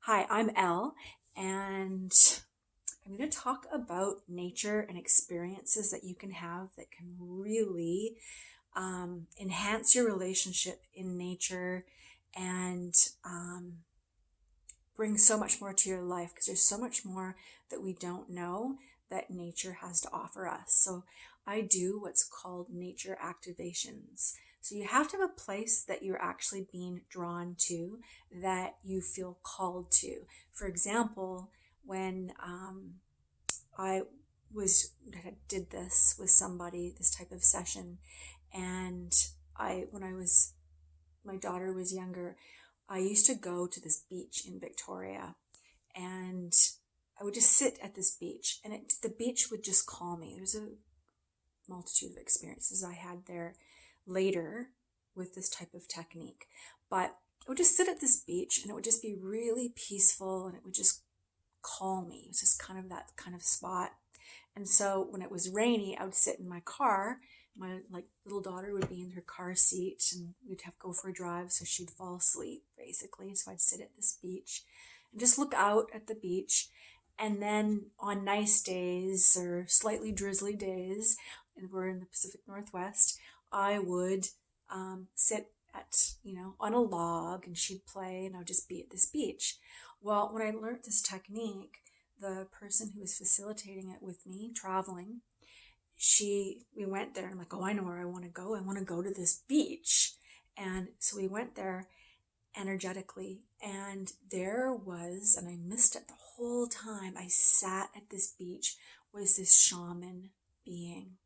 Hi, I'm Elle, and I'm going to talk about nature and experiences that you can have that can really enhance your relationship in nature and bring so much more to your life because there's so much more that we don't know that nature has to offer us. So I do what's called nature activations. So you have to have a place that you're actually being drawn to, that you feel called to. For example, when I was did this with somebody, this type of session, and when I was my daughter was younger, I used to go to this beach in Victoria, and I would just sit at this beach, and the beach would just call me. There's a multitude of experiences I had there later with this type of technique, but I would just sit at this beach, and it would just be really peaceful, and it would just call me. It was just kind of that kind of spot. And so when it was rainy, I would sit in my car. My little daughter would be in her car seat, and we'd have to go for a drive, so she'd fall asleep basically. So I'd sit at this beach and just look out at the beach. And then on nice days or slightly drizzly days, and we're in the Pacific Northwest, I would sit at, on a log, and she'd play, and I would just be at this beach. Well, when I learned this technique, the person who was facilitating it with me, traveling, we went there, and I'm like, oh, I know where I want to go. I want to go to this beach. And so we went there energetically, and there was, and I missed it the whole time, I sat at this beach, was this shaman being.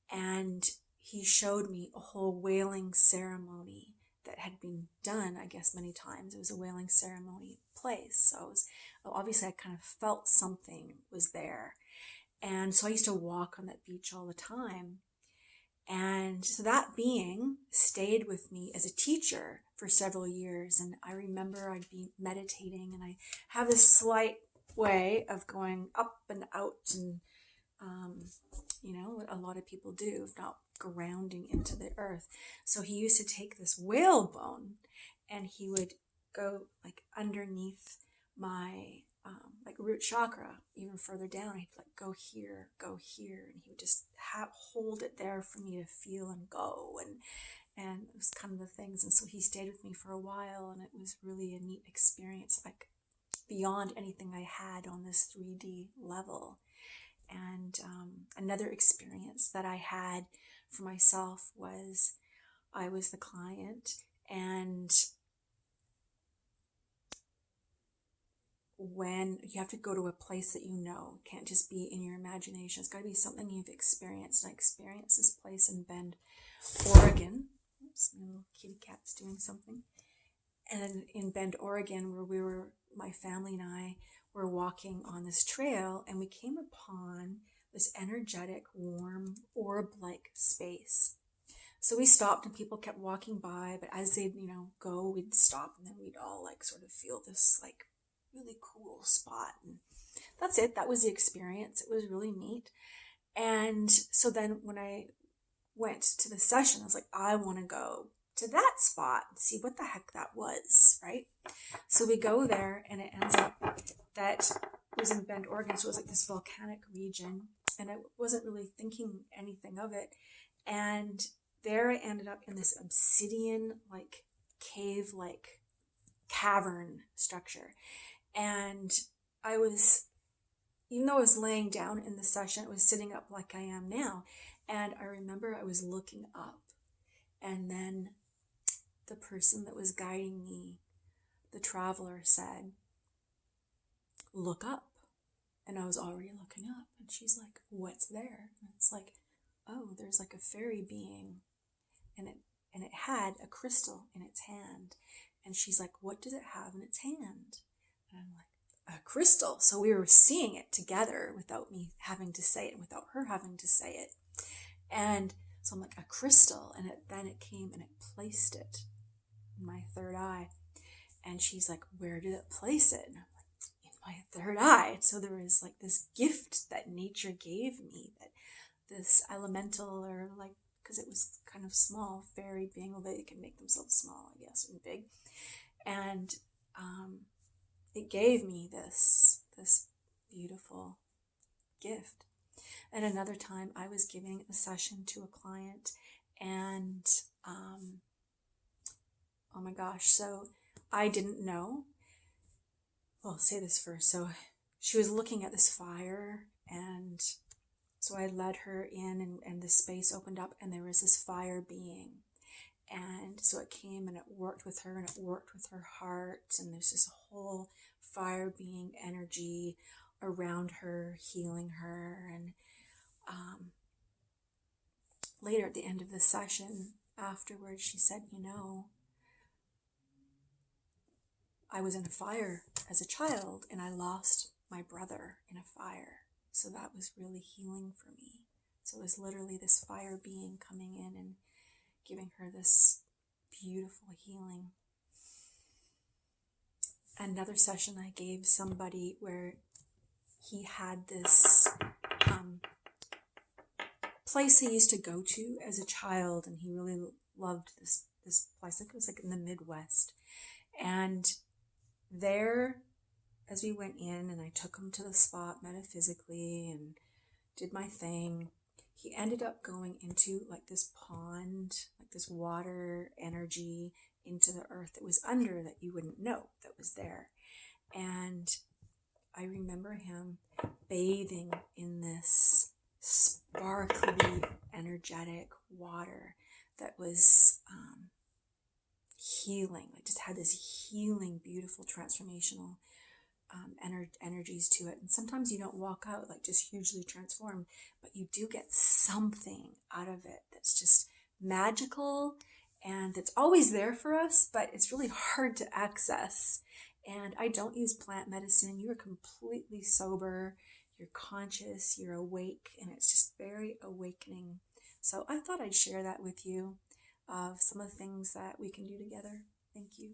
And he showed me a whole whaling ceremony that had been done, I guess, many times. It was a whaling ceremony place. So obviously I kind of felt something was there. And so I used to walk on that beach all the time. And so that being stayed with me as a teacher for several years. And I remember I'd be meditating, and I have this slight way of going up and out, and what a lot of people do, if not grounding into the earth. So he used to take this whalebone, and he would go like underneath my root chakra, even further down. He'd like go here, and he would just hold it there for me to feel and go, and it was kind of the things. And so he stayed with me for a while, and it was really a neat experience, like beyond anything I had on this 3D level. And another experience that I had for myself was I was the client, and when you have to go to a place that it can't just be in your imagination. It's got to be something you've experienced. And I experienced this place in Bend, Oregon. Oops, my little kitty cat's doing something. And in Bend, Oregon, where my family and I were walking on this trail, and we came upon this energetic, warm, orb-like space. So we stopped, and people kept walking by, but as they'd, go, we'd stop, and then we'd all sort of feel this really cool spot. And that's it. That was the experience. It was really neat. And so then when I went to the session, I was like, I want to go to that spot and see what the heck that was, right? So we go there, and it ends up that it was in Bend, Oregon, so it was like this volcanic region, and I wasn't really thinking anything of it. And there I ended up in this obsidian cave cavern structure. And I was, even though I was laying down in the session, I was sitting up like I am now. And I remember I was looking up, and then the person that was guiding me, the traveler, said, look up. And I was already looking up, and she's like, what's there? And it's like, oh, there's like a fairy being, and it had a crystal in its hand. And she's like, what does it have in its hand? And I'm like, a crystal. So we were seeing it together without me having to say it, and without her having to say it. And so I'm like, a crystal. And then it came, and it placed it in my third eye. And she's like, where did it place it? And I'm like, in my third eye. So there was this gift that nature gave me, that this elemental, or because it was kind of small, fairy being, although they can make themselves small, I guess, and big. And it gave me this beautiful gift. And another time I was giving a session to a client, and oh my gosh, so I didn't know. Well, I'll say this first. So she was looking at this fire, and so I led her in, and the space opened up, and there was this fire being. And so it came and it worked with her, and it worked with her heart, and there's this whole fire being energy around her, healing her. And later at the end of the session, afterwards, she said, I was in a fire as a child, and I lost my brother in a fire. So that was really healing for me. So it was literally this fire being coming in and giving her this beautiful healing. Another session I gave somebody where he had this place he used to go to as a child, and he really loved this place. I think it was like in the Midwest. And there, as we went in and I took him to the spot metaphysically and did my thing, he ended up going into like this pond, like this water energy into the earth that was under, that you wouldn't know that was there. And I remember him bathing in this sparkly, energetic water that was healing. It just had this healing, beautiful, transformational energies to it. And sometimes you don't walk out like just hugely transformed, but you do get something out of it that's just magical, and that's always there for us, but it's really hard to access. And I don't use plant medicine. You are completely sober, you're conscious, you're awake, and it's just very awakening. So I thought I'd share that with you, of some of the things that we can do together. Thank you.